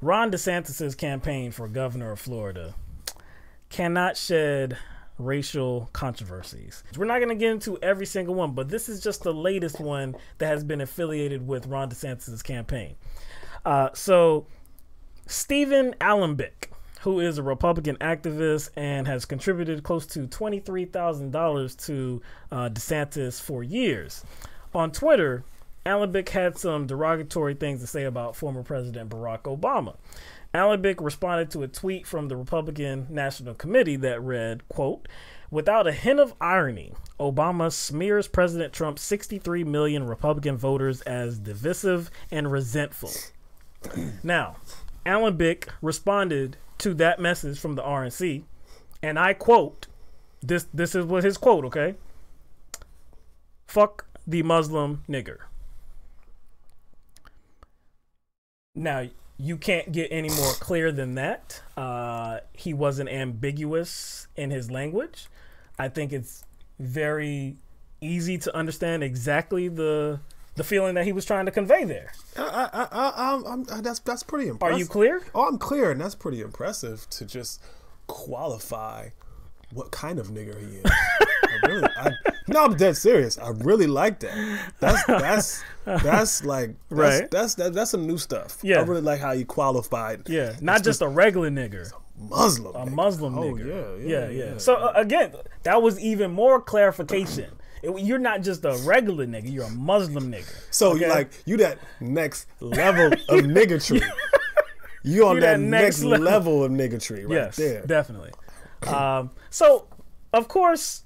Ron DeSantis' campaign for governor of Florida cannot shed racial controversies. We're not going to get into every single one, but this is just the latest one that has been affiliated with Ron DeSantis' campaign. So Stephen Alembik, who is a Republican activist and has contributed close to $23,000 to DeSantis for years. On Twitter, Alembik had some derogatory things to say about former President Barack Obama. Alembik responded to a tweet from the Republican National Committee that read, quote, "Without a hint of irony, Obama smears President Trump's 63 million Republican voters as divisive and resentful." Now, Alembik responded to that message from the RNC, and I quote, this is what his quote, okay? "Fuck the Muslim nigger." Now, you can't get any more clear than that. He wasn't ambiguous in his language. I think it's very easy to understand exactly the feeling that he was trying to convey there. That's pretty impressive. Are you clear? Oh, I'm clear, and that's pretty impressive to just qualify what kind of nigger he is. No, I'm dead serious. I really like that. That's like right. That's some new stuff. Yeah, I really like how you qualified. Yeah, not just a regular nigger. Muslim. A Muslim Oh, nigger. yeah. So again, that was even more clarification. You're not just a regular nigga, you're a Muslim nigga. So okay? you that next level of niggatry. You on that next level of niggatry right there. Yes, definitely. So, of course,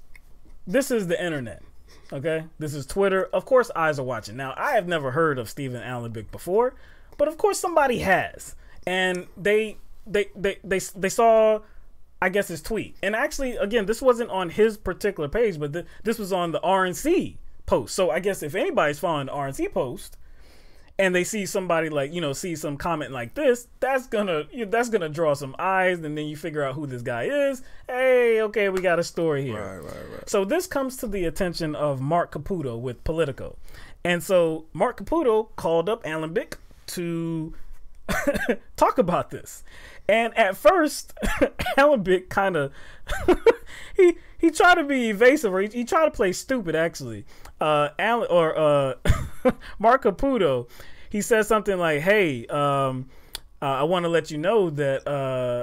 this is the internet. Okay? This is Twitter. Of course, eyes are watching. Now, I have never heard of Stephen Alembik before, but of course somebody has. And they saw, I guess, his tweet. And actually, again, this wasn't on his particular page, but this was on the RNC post. So I guess if anybody's following the RNC post and they see somebody like, see some comment like this, that's gonna draw some eyes, and then you figure out who this guy is. Hey, okay, we got a story here. Right. So this comes to the attention of Mark Caputo with Politico. And so Mark Caputo called up Alembik to talk about this. And at first, Alembik kind of he tried to be evasive, or he tried to play stupid. Actually, Mark Caputo, he said something like, "Hey, I want to let you know that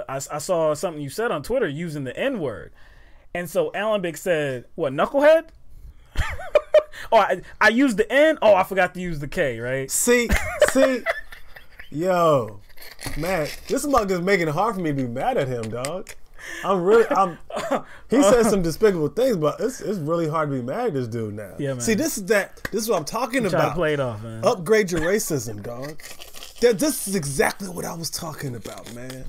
I saw something you said on Twitter using the N-word." And so Alembik said, "What, knucklehead?" Oh, I used the N. Oh, I forgot to use the K. Right? See, yo. Man, this mug is making it hard for me to be mad at him, dog. He said some despicable things, but it's really hard to be mad at this dude now. Yeah, man. See, this is what I'm talking about. Try to play it off, man. Upgrade your racism, dog. This is exactly what I was talking about, man.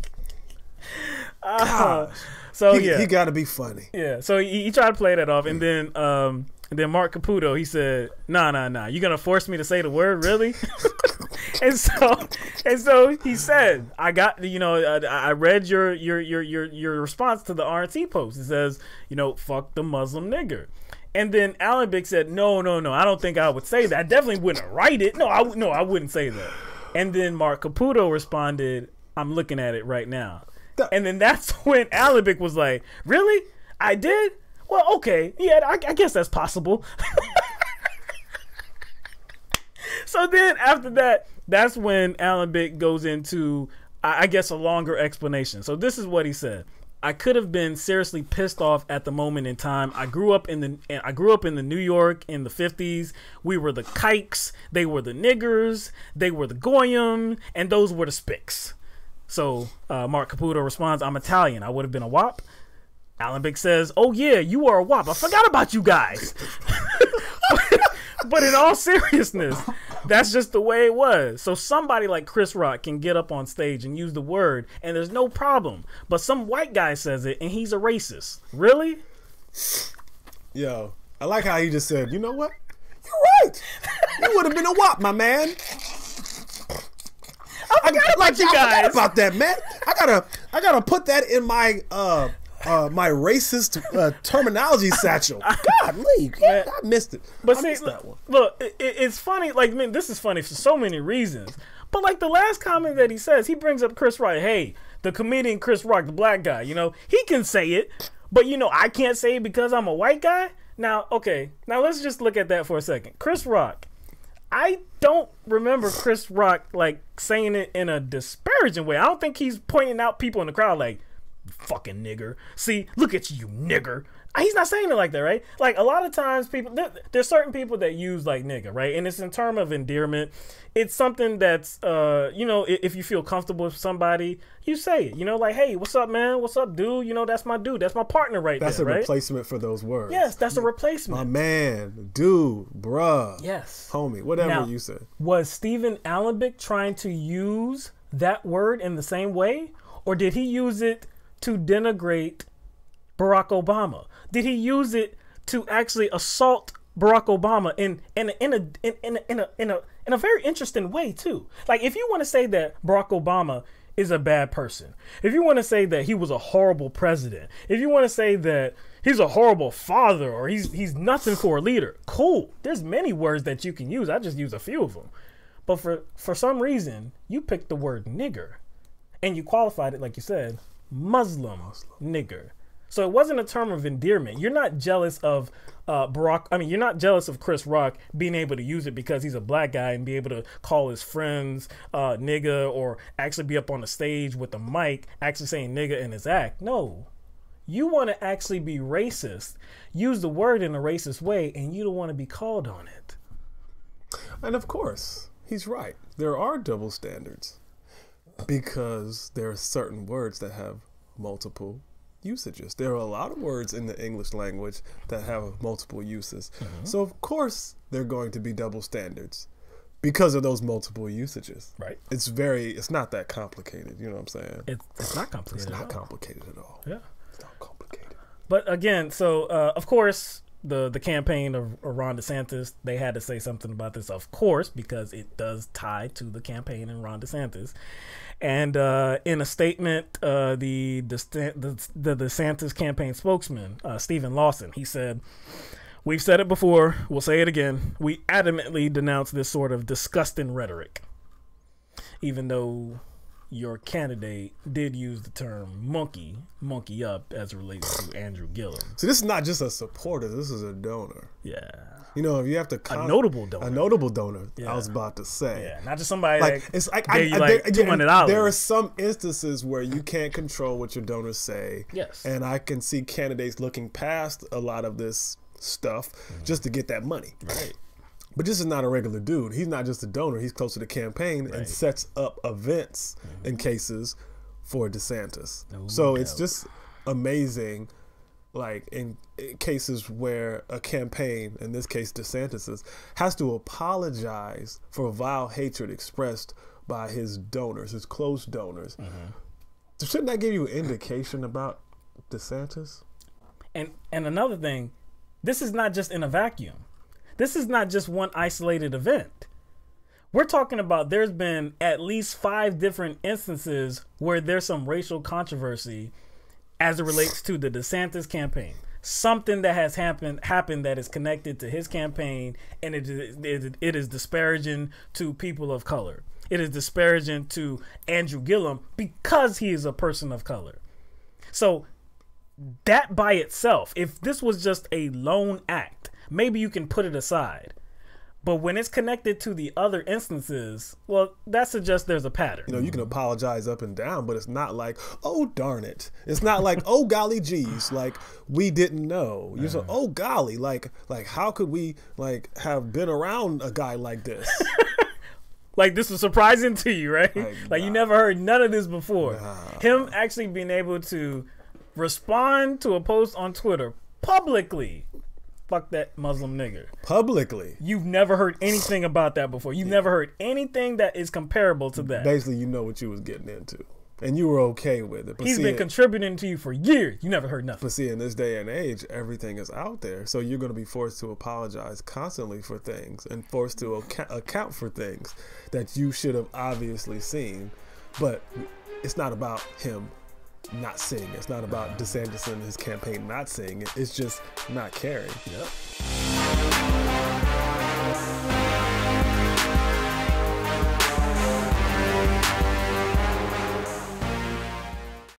So he got to be funny. Yeah, so he tried to play that off, and then Mark Caputo, he said, "Nah, you gonna force me to say the word, really?" And so he said, "I got, I read your response to the RNC post. It says, fuck the Muslim nigger." And then Alembik said, no, I don't think I would say that. I definitely wouldn't write it. No, I wouldn't say that. And then Mark Caputo responded, "I'm looking at it right now." And then that's when Alembik was like, "Really? I did? Well, okay. Yeah, I guess that's possible." So then after that, that's when Alembik goes into, I guess, a longer explanation. So this is what he said. "I could have been seriously pissed off at the moment in time. I grew up in the New York in the 50s. We were the kikes, they were the niggers, they were the goyim, and those were the spics." So Mark Caputo responds, "I'm Italian. I would have been a WAP." Alembik says, "Oh yeah, you are a WAP. I forgot about you guys." But in all seriousness, that's just the way it was. So somebody like Chris Rock can get up on stage and use the word, and there's no problem. But some white guy says it, and he's a racist. Really? Yo, I like how he just said, "You know what? You're right. You would have been a WAP, my man." I forgot about that, man. I gotta put that in my my racist terminology satchel. Golly, I missed it. But I missed that one. Look, it's funny. Like, man, this is funny for so many reasons. But like the last comment that he says, he brings up Chris Rock. Hey, the comedian Chris Rock, the black guy, you know, he can say it, but you know, I can't say it because I'm a white guy. Now, okay, now let's just look at that for a second. Chris Rock, I don't remember Chris Rock like saying it in a disparaging way. I don't think he's pointing out people in the crowd like, fucking nigger. See, look at you, nigger. He's not saying it like that, right? Like a lot of times people, there's certain people that use like nigga, right? And it's in terms of endearment. It's something that's, you know, if you feel comfortable with somebody, you say it, you know, like, hey, what's up, man? What's up, dude? You know, that's my dude. That's my partner right there, That's a right? replacement for those words. Yes, that's a replacement. My man, dude, bruh. Yes. Homie, whatever Now, you say. Was Stephen Alembik trying to use that word in the same way? Or did he use it to denigrate Barack Obama? Did he use it to actually assault Barack Obama in a very interesting way too? Like, if you want to say that Barack Obama is a bad person, if you want to say that he was a horrible president, if you want to say that he's a horrible father or he's nothing for a leader, cool. There's many words that you can use. I just use a few of them. But for some reason, you picked the word nigger and you qualified it, like you said, Muslim nigger. So it wasn't a term of endearment. You're not jealous of you're not jealous of Chris Rock being able to use it because he's a black guy and be able to call his friends nigga, or actually be up on the stage with a mic actually saying nigga in his act. No. You want to actually be racist, use the word in a racist way, and you don't want to be called on it. And of course, he's right. There are double standards because there are certain words that have multiple usages. There are a lot of words in the English language that have multiple uses. So of course there are going to be double standards because of those multiple usages. Right. It's not that complicated. You know what I'm saying? It's not complicated. It's not complicated at all. Yeah. It's not complicated. But again, so of course the campaign of Ron DeSantis, they had to say something about this, of course, because it does tie to the campaign and Ron DeSantis. And in a statement, the DeSantis campaign spokesman, Stephen Lawson, he said, "We've said it before, we'll say it again. We adamantly denounce this sort of disgusting rhetoric, even though your candidate did use the term monkey up as it relates to Andrew Gillum." So this is not just a supporter, this is a donor. Yeah. You know, if you have to a notable donor. A notable donor, Yeah. I was about to say. Yeah, not just somebody like that it's like gave you like $200. There are some instances where you can't control what your donors say. Yes. And I can see candidates looking past a lot of this stuff just to get that money. Right. But this is not a regular dude. He's not just a donor. He's close to the campaign and sets up events in cases for DeSantis. So it's just amazing, like in cases where a campaign, in this case DeSantis's, has to apologize for vile hatred expressed by his donors, his close donors. Shouldn't that give you an indication about DeSantis? And another thing, this is not just in a vacuum. This is not just one isolated event. We're talking about there's been at least 5 different instances where there's some racial controversy as it relates to the DeSantis campaign. Something that has happened that is connected to his campaign, and it is disparaging to people of color. It is disparaging to Andrew Gillum because he is a person of color. So that by itself, if this was just a lone act, maybe you can put it aside. But when it's connected to the other instances, well, that suggests there's a pattern. You know, you can apologize up and down, but it's not like, oh, darn it. It's not like, oh, golly geez, like, we didn't know. You say, oh, golly, like how could we, like, have been around a guy like this? Like, this was surprising to you, right? Like, you never heard none of this before. Him actually being able to respond to a post on Twitter publicly. Fuck that Muslim nigger. Publicly. You've never heard anything about that before. You've never heard anything that is comparable to that. Basically, you know what you was getting into. And you were okay with it. But he's been contributing to you for years. You never heard nothing. But see, in this day and age, everything is out there. So you're going to be forced to apologize constantly for things and forced to account for things that you should have obviously seen. But it's not about him not seeing it. It's not about DeSantis and his campaign not seeing it. It's just not caring. Yep.